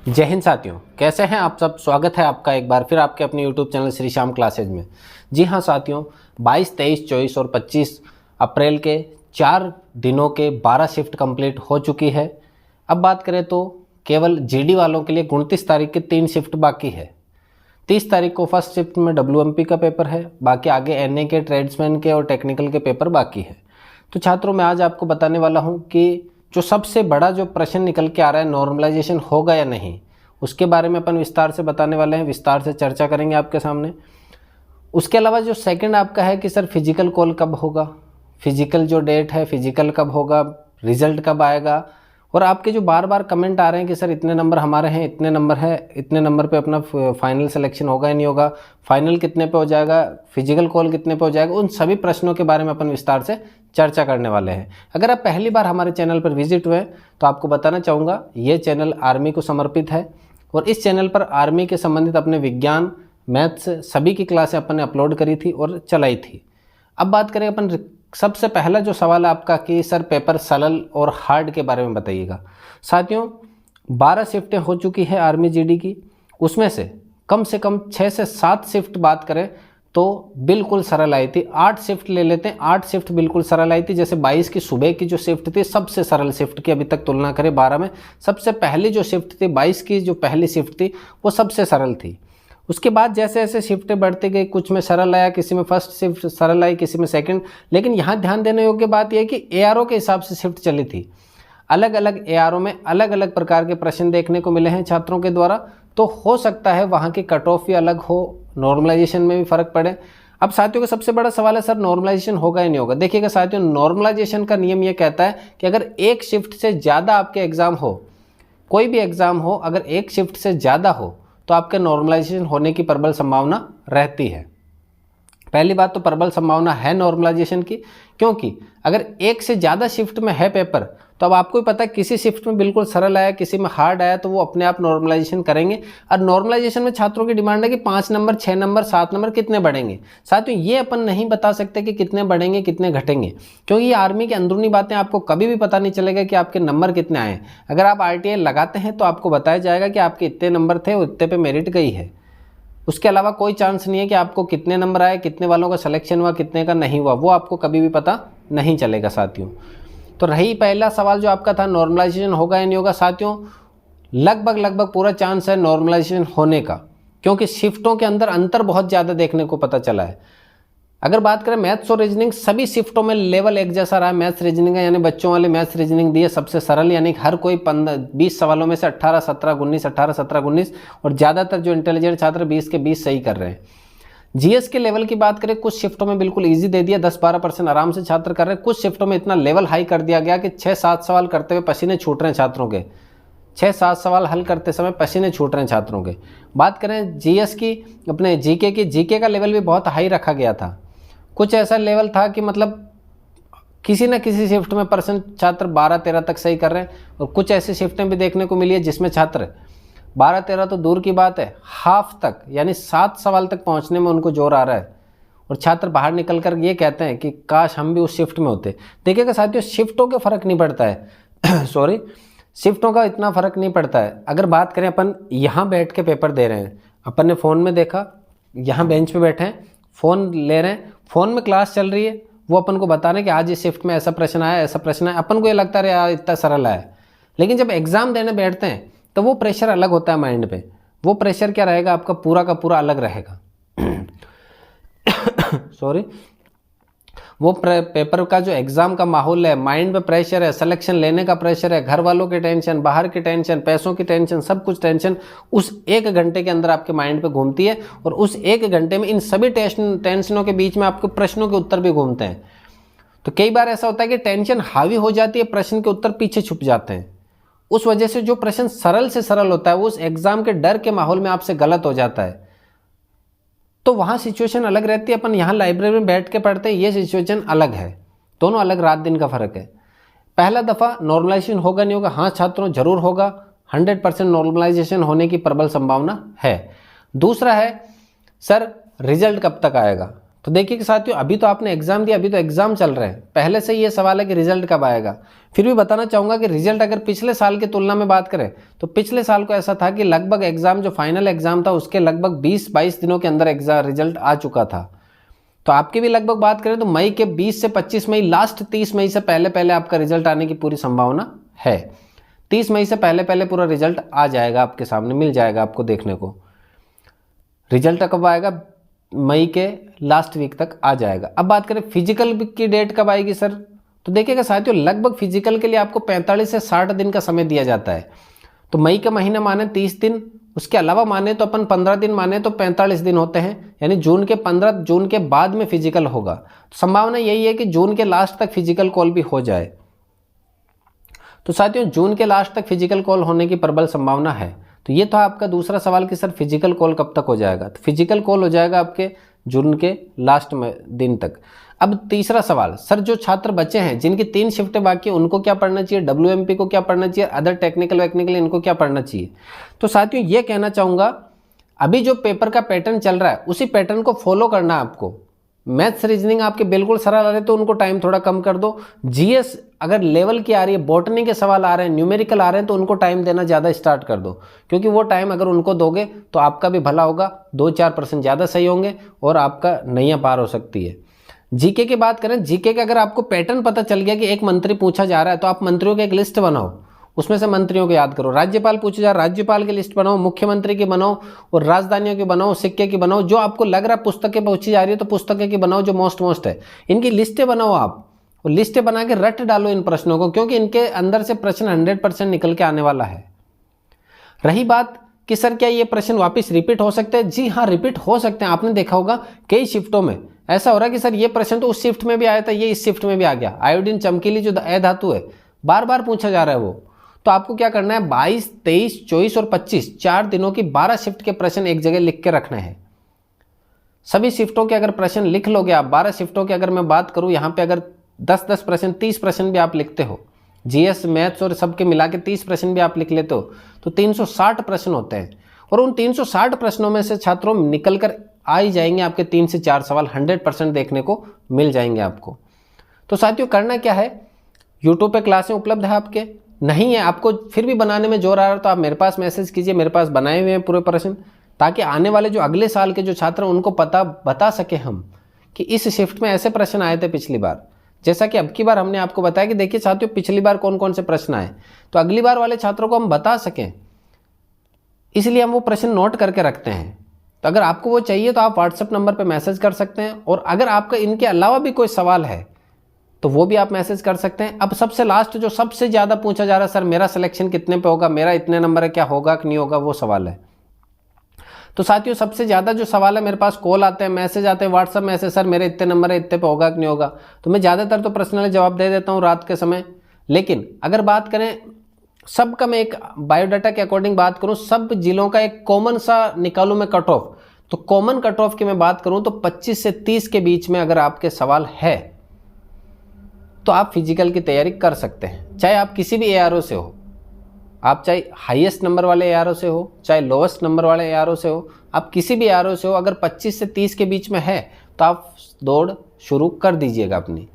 जय हिंद साथियों, कैसे हैं आप सब। स्वागत है आपका एक बार फिर आपके अपने YouTube channel Shri Shyam classes में। जी हाँ साथियों, 22, 23, 24 और 25 अप्रैल के 4 दिनों के 12 शिफ्ट कंप्लीट हो चुकी है। अब बात करें तो केवल जीडी वालों के लिए 29 तारीख के 3 शिफ्ट बाकी है। 30 तारीख को फर्स्ट शिफ्ट में WMP का पेपर है, बाकी आगे NA के, ट्रेड्समैन के और टेक्निकल के पेपर बाकी है। तो छात्रों, मैं आज आपको बताने वाला हूँ कि जो सबसे बड़ा जो प्रश्न निकल के आ रहा है, नॉर्मलाइजेशन होगा या नहीं, उसके बारे में अपन विस्तार से बताने वाले हैं, विस्तार से चर्चा करेंगे आपके सामने। उसके अलावा जो सेकंड आपका है कि सर फिजिकल कॉल कब होगा, फिजिकल जो डेट है फिजिकल कब होगा, रिजल्ट कब आएगा। और आपके जो बार बार कमेंट आ रहे हैं कि सर इतने नंबर हमारे हैं, इतने नंबर है, इतने नंबर पे अपना फाइनल सिलेक्शन होगा या नहीं होगा, फाइनल कितने पे हो जाएगा, फिजिकल कॉल कितने पे हो जाएगा, उन सभी प्रश्नों के बारे में अपन विस्तार से चर्चा करने वाले हैं। अगर आप पहली बार हमारे चैनल पर विजिट हुए तो आपको बताना चाहूँगा, ये चैनल आर्मी को समर्पित है और इस चैनल पर आर्मी के संबंधित अपने विज्ञान, मैथ्स सभी की क्लासें अपन ने अपलोड करी थी और चलाई थी। अब बात करें अपन, सबसे पहला जो सवाल है आपका कि सर पेपर सरल और हार्ड के बारे में बताइएगा। साथियों, 12 शिफ्टें हो चुकी है आर्मी जीडी की, उसमें से कम 6 से 7 शिफ्ट बात करें तो बिल्कुल सरल आई थी। 8 शिफ्ट ले लेते हैं, 8 शिफ्ट बिल्कुल सरल आई थी। जैसे 22 की सुबह की जो शिफ्ट थी सबसे सरल शिफ्ट की अभी तक तुलना करें 12 में, सबसे पहली जो शिफ्ट थी 22 की जो पहली शिफ्ट थी वो सबसे सरल थी। उसके बाद जैसे जैसे शिफ्टें बढ़ती गई, कुछ में सरल आया, किसी में फर्स्ट शिफ्ट सरल आई, किसी में सेकंड। लेकिन यहाँ ध्यान देने योग्य बात यह है कि ARO के हिसाब से शिफ्ट चली थी। अलग अलग ARO में अलग अलग प्रकार के प्रश्न देखने को मिले हैं छात्रों के द्वारा, तो हो सकता है वहाँ की कट ऑफ भी अलग हो, नॉर्मलाइजेशन में भी फर्क पड़े। अब साथियों का सबसे बड़ा सवाल है सर नॉर्मलाइजेशन होगा या नहीं होगा। देखिएगा साथियों, नॉर्मलाइजेशन का नियम यह कहता है कि अगर एक शिफ्ट से ज़्यादा आपके एग्ज़ाम हो, कोई भी एग्ज़ाम हो, अगर एक शिफ्ट से ज़्यादा हो तो आपके नॉर्मलाइजेशन होने की प्रबल संभावना रहती है। पहली बात तो प्रबल संभावना है नॉर्मलाइजेशन की, क्योंकि अगर एक से ज़्यादा शिफ्ट में है पेपर तो अब आपको भी पता है किसी शिफ्ट में बिल्कुल सरल आया, किसी में हार्ड आया, तो वो अपने आप नॉर्मलाइजेशन करेंगे। और नॉर्मलाइजेशन में छात्रों की डिमांड है कि 5 नंबर, 6 नंबर, 7 नंबर कितने बढ़ेंगे। साथियों, ये अपन नहीं बता सकते कि कितने बढ़ेंगे कितने घटेंगे, क्योंकि ये आर्मी की अंदरूनी बातें, आपको कभी भी पता नहीं चलेगा कि आपके नंबर कितने आए। अगर आप RTI लगाते हैं तो आपको बताया जाएगा कि आपके इतने नंबर थे, इतने पे मेरिट गई है। उसके अलावा कोई चांस नहीं है कि आपको कितने नंबर आए, कितने वालों का सिलेक्शन हुआ, कितने का नहीं हुआ, वो आपको कभी भी पता नहीं चलेगा साथियों। तो रही पहला सवाल जो आपका था नॉर्मलाइजेशन होगा या नहीं होगा। साथियों, लगभग पूरा चांस है नॉर्मलाइजेशन होने का, क्योंकि शिफ्टों के अंदर अंतर बहुत ज़्यादा देखने को पता चला है। अगर बात करें मैथ्स और रीजनिंग, सभी शिफ्टों में लेवल एक जैसा रहा है मैथ्स रीजनिंग का, यानी बच्चों वाले मैथ्स रीजनिंग दिए सबसे सरल, यानी हर कोई 20 सवालों में से 18, 17, 19, 18, 17, 19 और ज़्यादातर जो इंटेलिजेंट छात्र 20 के 20 सही कर रहे हैं। GS के लेवल की बात करें, कुछ शिफ्टों में बिल्कुल ईजी दे दिया, 10-12% आराम से छात्र कर रहे हैं। कुछ शिफ्टों में इतना लेवल हाई कर दिया गया कि 6-7 सवाल करते हुए पसीने छूट रहे हैं छात्रों के, 6-7 सवाल हल करते समय पसीने छूट रहे हैं छात्रों के। बात करें GS की, अपने GK की, GK का लेवल भी बहुत हाई रखा गया था। कुछ ऐसा लेवल था कि मतलब किसी न किसी शिफ्ट में परसेंट छात्र 12-13 तक सही कर रहे हैं, और कुछ ऐसी शिफ्टें भी देखने को मिली है जिसमें छात्र 12-13 तो दूर की बात है, हाफ तक यानी 7 सवाल तक पहुंचने में उनको जोर आ रहा है, और छात्र बाहर निकल कर ये कहते हैं कि काश हम भी उस शिफ्ट में होते। देखिएगा साथियों, शिफ्टों का फ़र्क नहीं पड़ता है सॉरी, शिफ्टों का इतना फ़र्क नहीं पड़ता है। अगर बात करें अपन यहाँ बैठ के पेपर दे रहे हैं, अपन ने फ़ोन में देखा, यहाँ बेंच पे बैठे हैं, फ़ोन ले रहे हैं, फ़ोन में क्लास चल रही है, वो अपन को बता रहे हैं कि आज इस शिफ्ट में ऐसा प्रश्न आया, ऐसा प्रश्न आया, अपन को ये लगता है यार इतना सरल आया। लेकिन जब एग्ज़ाम देने बैठते हैं तो वो प्रेशर अलग होता है माइंड पे। वो प्रेशर क्या रहेगा, आपका पूरा का पूरा अलग रहेगा सॉरी, वो पेपर का जो एग्ज़ाम का माहौल है, माइंड पे प्रेशर है, सिलेक्शन लेने का प्रेशर है, घर वालों की टेंशन, बाहर की टेंशन, पैसों की टेंशन, सब कुछ टेंशन उस 1 घंटे के अंदर आपके माइंड पे घूमती है, और उस 1 घंटे में इन सभी टेंशनों के बीच में आपके प्रश्नों के उत्तर भी घूमते हैं। तो कई बार ऐसा होता है कि टेंशन हावी हो जाती है, प्रश्न के उत्तर पीछे छुप जाते हैं। उस वजह से जो प्रश्न सरल से सरल होता है वो उस एग्ज़ाम के डर के माहौल में आपसे गलत हो जाता है, तो वहाँ सिचुएशन अलग रहती है। अपन यहाँ लाइब्रेरी में बैठ के पढ़ते हैं, ये सिचुएशन अलग है, दोनों अलग रात दिन का फ़र्क है। पहला दफ़ा नॉर्मलाइजेशन होगा नहीं होगा, हाँ छात्रों जरूर होगा, 100% नॉर्मलाइजेशन होने की प्रबल संभावना है। दूसरा है सर रिजल्ट कब तक आएगा। तो देखिए कि साथियों, अभी तो आपने एग्जाम दिया, अभी तो एग्जाम चल रहे हैं, पहले से ये सवाल है कि रिजल्ट कब आएगा। फिर भी बताना चाहूँगा कि रिजल्ट अगर पिछले साल की तुलना में बात करें तो पिछले साल को ऐसा था कि लगभग एग्जाम, जो फाइनल एग्जाम था उसके लगभग 20-22 दिनों के अंदर एग्जाम रिजल्ट आ चुका था। तो आपकी भी लगभग बात करें तो मई के 20 से 25 मई, लास्ट 30 मई से पहले पहले आपका रिजल्ट आने की पूरी संभावना है। 30 मई से पहले पहले पूरा रिजल्ट आ जाएगा, आपके सामने मिल जाएगा आपको देखने को। रिजल्ट कब आएगा? मई के लास्ट वीक तक आ जाएगा। अब बात करें फिजिकल की डेट कब आएगी सर, तो देखिएगा साथियों, लगभग फिजिकल के लिए आपको 45 से 60 दिन का समय दिया जाता है। तो मई का महीना माने 30 दिन, उसके अलावा माने तो अपन 15 दिन माने तो 45 दिन होते हैं, यानी जून के 15 जून के बाद में फिजिकल होगा। तो संभावना यही है कि जून के लास्ट तक फिजिकल कॉल भी हो जाए। तो साथियों, जून के लास्ट तक फिजिकल कॉल होने की प्रबल संभावना है। तो ये था आपका दूसरा सवाल कि सर फिजिकल कॉल कब तक हो जाएगा। तो फिजिकल कॉल हो जाएगा आपके जून के लास्ट में दिन तक। अब तीसरा सवाल, सर जो छात्र बचे हैं जिनकी 3 शिफ्टें बाकी हैं उनको क्या पढ़ना चाहिए, WMP को क्या पढ़ना चाहिए, अदर टेक्निकल वेक्निकल इनको क्या पढ़ना चाहिए। तो साथियों ये कहना चाहूँगा, अभी जो पेपर का पैटर्न चल रहा है उसी पैटर्न को फॉलो करना है आपको। मैथ्स रीजनिंग आपके बिल्कुल सरल आ रहे तो उनको टाइम थोड़ा कम कर दो। GS अगर लेवल की आ रही है, बॉटनी के सवाल आ रहे हैं, न्यूमेरिकल आ रहे हैं, तो उनको टाइम देना ज़्यादा स्टार्ट कर दो, क्योंकि वो टाइम अगर उनको दोगे तो आपका भी भला होगा, 2-4% ज़्यादा सही होंगे और आपका नैया पार हो सकती है। जीके की बात करें, जीके का अगर आपको पैटर्न पता चल गया कि एक मंत्री पूछा जा रहा है तो आप मंत्रियों की एक लिस्ट बनाओ, उसमें से मंत्रियों को याद करो। राज्यपाल पूछे जा रहा है, राज्यपाल की लिस्ट बनाओ, मुख्यमंत्री की बनाओ और राजधानियों की बनाओ, सिक्के की बनाओ। जो आपको लग रहा है पुस्तकें पूछी जा रही है तो पुस्तकें की बनाओ, जो मोस्ट है इनकी लिस्टें बनाओ आप, और लिस्टें बना के रट डालो इन प्रश्नों को, क्योंकि इनके अंदर से प्रश्न 100% निकल के आने वाला है। रही बात कि सर क्या ये प्रश्न वापस रिपीट हो सकते हैं, जी हाँ रिपीट हो सकते हैं। आपने देखा होगा कई शिफ्टों में ऐसा हो रहा है कि सर ये प्रश्न तो उस शिफ्ट में भी आया था, ये इस शिफ्ट में भी आ गया। आयोडीन चमकीली जो धातु है बार बार पूछा जा रहा है वो। तो आपको क्या करना है, 22, 23, 24 और 25 4 दिनों की 12 शिफ्ट के प्रश्न एक जगह लिख के रखने हैं। सभी शिफ्टों के अगर प्रश्न लिख लोगे आप, 12 शिफ्टों की अगर मैं बात करूं, यहाँ पे अगर 10-10 प्रश्न, 30 प्रश्न भी आप लिखते हो, GS मैथ्स और सबके मिला के 30 प्रश्न भी आप लिख लेते हो, तो 360 प्रश्न होते हैं। और उन 360 प्रश्नों में से छात्रों निकल कर आ ही जाएंगे आपके 3 से 4 सवाल 100% देखने को मिल जाएंगे आपको। तो साथियों करना क्या है, यूट्यूब पे क्लासें उपलब्ध है आपके, नहीं है आपको फिर भी बनाने में जोर आ रहा है तो आप मेरे पास मैसेज कीजिए, मेरे पास बनाए हुए हैं पूरे प्रश्न, ताकि आने वाले जो अगले साल के जो छात्र हैं उनको बता सके हम कि इस शिफ्ट में ऐसे प्रश्न आए थे पिछली बार। जैसा कि अब की बार हमने आपको बताया कि देखिए साथियों पिछली बार कौन कौन से प्रश्न आए, तो अगली बार वाले छात्रों को हम बता सकें, इसलिए हम वो प्रश्न नोट करके रखते हैं। तो अगर आपको वो चाहिए तो आप व्हाट्सएप नंबर पर मैसेज कर सकते हैं, और अगर आपका इनके अलावा भी कोई सवाल है तो वो भी आप मैसेज कर सकते हैं। अब सबसे लास्ट जो सबसे ज़्यादा पूछा जा रहा है, सर मेरा सिलेक्शन कितने पे होगा, मेरा इतने नंबर है, क्या होगा कि नहीं होगा, वो सवाल है। तो साथियों सबसे ज़्यादा जो सवाल है, मेरे पास कॉल आते हैं, मैसेज आते हैं, व्हाट्सएप मैसेज, सर मेरे इतने नंबर है, इतने पे होगा कि नहीं होगा। तो मैं ज़्यादातर तो पर्सनली जवाब दे देता हूँ रात के समय। लेकिन अगर बात करें सबका, मैं एक बायोडाटा के अकॉर्डिंग बात करूँ, सब जिलों का एक कॉमन सा निकालूँ मैं कट ऑफ, तो कॉमन कट ऑफ की मैं बात करूँ तो 25 से 30 के बीच में अगर आपके सवाल है तो आप फिजिकल की तैयारी कर सकते हैं। चाहे आप किसी भी ARO से हो, आप चाहे हाईएस्ट नंबर वाले ARO से हो, चाहे लोवेस्ट नंबर वाले ARO से हो, आप किसी भी ARO से हो, अगर 25 से 30 के बीच में है तो आप दौड़ शुरू कर दीजिएगा अपनी।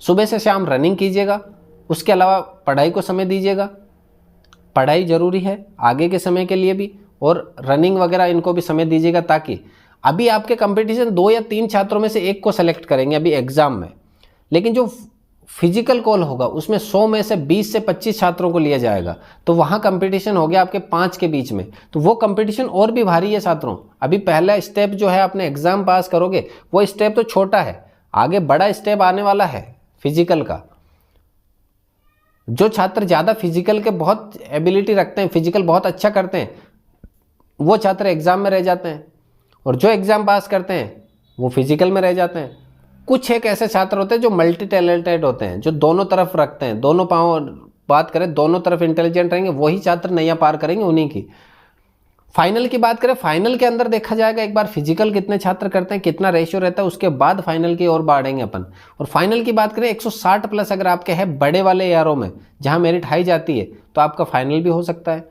सुबह से शाम रनिंग कीजिएगा, उसके अलावा पढ़ाई को समय दीजिएगा। पढ़ाई ज़रूरी है आगे के समय के लिए भी, और रनिंग वगैरह इनको भी समय दीजिएगा, ताकि अभी आपके कंपटीशन 2 या 3 छात्रों में से एक को सेलेक्ट करेंगे अभी एग्ज़ाम में, लेकिन जो फिजिकल कॉल होगा उसमें 100 में से 20 से 25 छात्रों को लिया जाएगा। तो वहाँ कंपटीशन हो गया आपके 5 के बीच में, तो वो कंपटीशन और भी भारी है छात्रों। अभी पहला स्टेप जो है आपने एग्ज़ाम पास करोगे, वो स्टेप तो छोटा है, आगे बड़ा स्टेप आने वाला है फिजिकल का। जो छात्र ज़्यादा फिजिकल के बहुत एबिलिटी रखते हैं, फिजिकल बहुत अच्छा करते हैं, वो छात्र एग्ज़ाम में रह जाते हैं, और जो एग्ज़ाम पास करते हैं वो फिजिकल में रह जाते हैं। कुछ एक ऐसे छात्र होते हैं जो मल्टी टैलेंटेड होते हैं, जो दोनों तरफ रखते हैं, दोनों पाँव बात करें दोनों तरफ इंटेलिजेंट रहेंगे, वही छात्र नैया पार करेंगे उन्हीं की। फाइनल की बात करें, फाइनल के अंदर देखा जाएगा एक बार फिजिकल कितने छात्र करते हैं, कितना रेशियो रहता है, उसके बाद फाइनल की ओर बढ़ेंगे अपन। और फाइनल की बात करें 160 प्लस अगर आपके है बड़े वाले ARO में जहां मेरिट हाई जाती है, तो आपका फाइनल भी हो सकता है।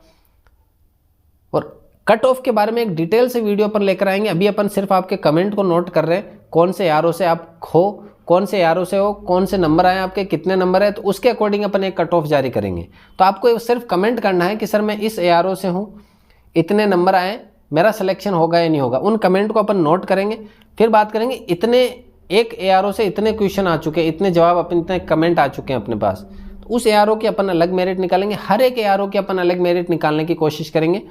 और कट ऑफ के बारे में एक डिटेल से वीडियो पर लेकर आएंगे, अभी अपन सिर्फ आपके कमेंट को नोट कर रहे हैं। कौन से यारों से आप हो, कौन से यारों से हो, कौन से नंबर आए आपके, कितने नंबर है, तो उसके अकॉर्डिंग अपन एक कट ऑफ जारी करेंगे। तो आपको सिर्फ कमेंट करना है कि सर मैं इस एआरओ से हूँ, इतने नंबर आए, मेरा सिलेक्शन होगा या नहीं होगा। उन कमेंट को अपन नोट करेंगे, फिर बात करेंगे इतने एक एआरओ से इतने क्वेश्चन आ चुके हैं, इतने जवाब अपन, इतने कमेंट आ चुके हैं अपने पास, तो उस एआरओ की अपन अलग मेरिट निकालेंगे। हर एक एआरओ की अपन अलग मेरिट निकालने की कोशिश करेंगे।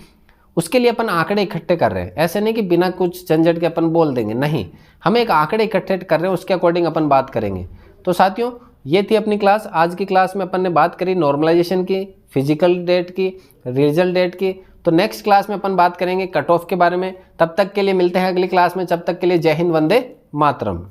उसके लिए अपन आंकड़े इकट्ठे कर रहे हैं, ऐसे नहीं कि बिना कुछ झंझट के अपन बोल देंगे, नहीं, हम एक आंकड़े इकट्ठे कर रहे हैं, उसके अकॉर्डिंग अपन बात करेंगे। तो साथियों ये थी अपनी क्लास। आज की क्लास में अपन ने बात करी नॉर्मलाइजेशन की, फिजिकल डेट की, रिजल्ट डेट की। तो नेक्स्ट क्लास में अपन बात करेंगे कट ऑफ के बारे में। तब तक के लिए मिलते हैं अगली क्लास में, जब तक के लिए जय हिंद, वंदे मातरम।